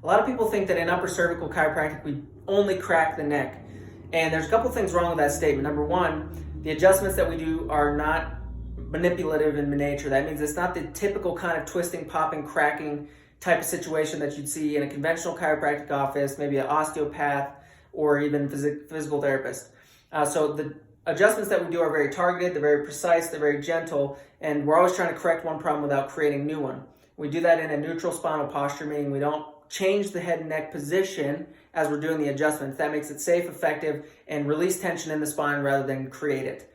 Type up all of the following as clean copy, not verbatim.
A lot of people think that in upper cervical chiropractic, we only crack the neck. And there's a couple things wrong with that statement. Number one, the adjustments that we do are not manipulative in nature. That means it's not the typical kind of twisting, popping, cracking type of situation that you'd see in a conventional chiropractic office, maybe an osteopath or even physical therapist. So the adjustments that we do are very targeted, they're very precise, they're very gentle, and we're always trying to correct one problem without creating a new one. We do that in a neutral spinal posture, meaning we don't change the head and neck position as we're doing the adjustments. That makes it safe, effective, and release tension in the spine rather than create it.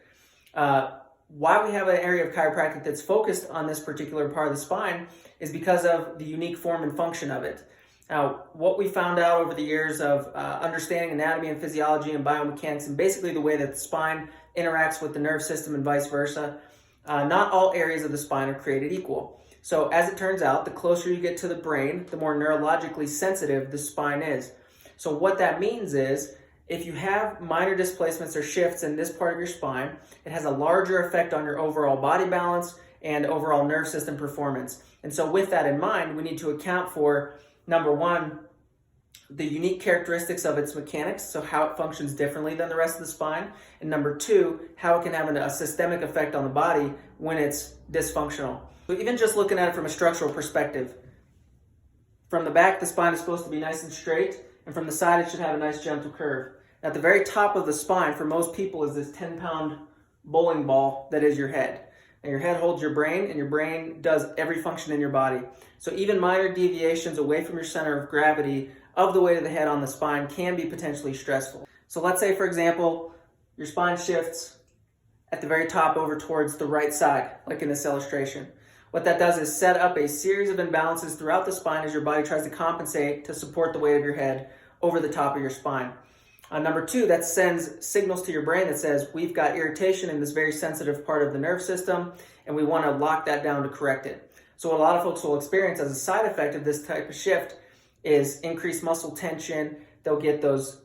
Why we have an area of chiropractic that's focused on this particular part of the spine is because of the unique form and function of it. Now, what we found out over the years of understanding anatomy and physiology and biomechanics and basically the way that the spine interacts with the nerve system and vice versa, not all areas of the spine are created equal. So as it turns out, the closer you get to the brain, the more neurologically sensitive the spine is. So what that means is, if you have minor displacements or shifts in this part of your spine, it has a larger effect on your overall body balance and overall nerve system performance. And so with that in mind, we need to account for, number one, the unique characteristics of its mechanics, so how it functions differently than the rest of the spine, and number two, how it can have a systemic effect on the body when it's dysfunctional. So even just looking at it from a structural perspective, from the back, the spine is supposed to be nice and straight, and from the side, it should have a nice gentle curve. At the very top of the spine, for most people, is this 10-pound bowling ball that is your head. And your head holds your brain, and your brain does every function in your body. So even minor deviations away from your center of gravity of the weight of the head on the spine can be potentially stressful. So let's say, for example, your spine shifts at the very top over towards the right side, like in this illustration. What that does is set up a series of imbalances throughout the spine as your body tries to compensate to support the weight of your head over the top of your spine. Number two, that sends signals to your brain that says, we've got irritation in this very sensitive part of the nerve system, and we want to lock that down to correct it. So what a lot of folks will experience as a side effect of this type of shift is increased muscle tension. They'll get those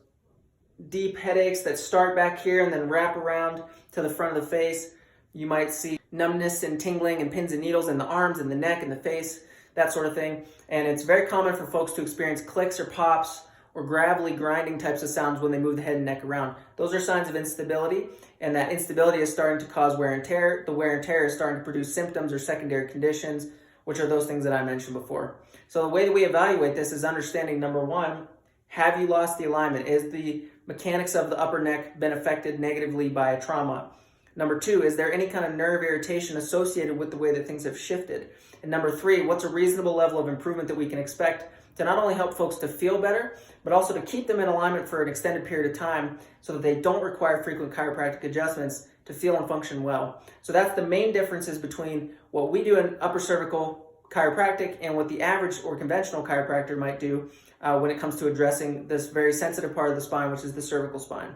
deep headaches that start back here and then wrap around to the front of the face. You might see numbness and tingling and pins and needles in the arms and the neck and the face, that sort of thing. And it's very common for folks to experience clicks or pops or gravelly grinding types of sounds when they move the head and neck around. Those are signs of instability, and that instability is starting to cause wear and tear. The wear and tear is starting to produce symptoms or secondary conditions, which are those things that I mentioned before. So the way that we evaluate this is understanding, number one, have you lost the alignment? Is the mechanics of the upper neck been affected negatively by a trauma? Number two, is there any kind of nerve irritation associated with the way that things have shifted? And number three, what's a reasonable level of improvement that we can expect to not only help folks to feel better, but also to keep them in alignment for an extended period of time so that they don't require frequent chiropractic adjustments to feel and function well. So that's the main differences between what we do in upper cervical chiropractic and what the average or conventional chiropractor might do when it comes to addressing this very sensitive part of the spine, which is the cervical spine.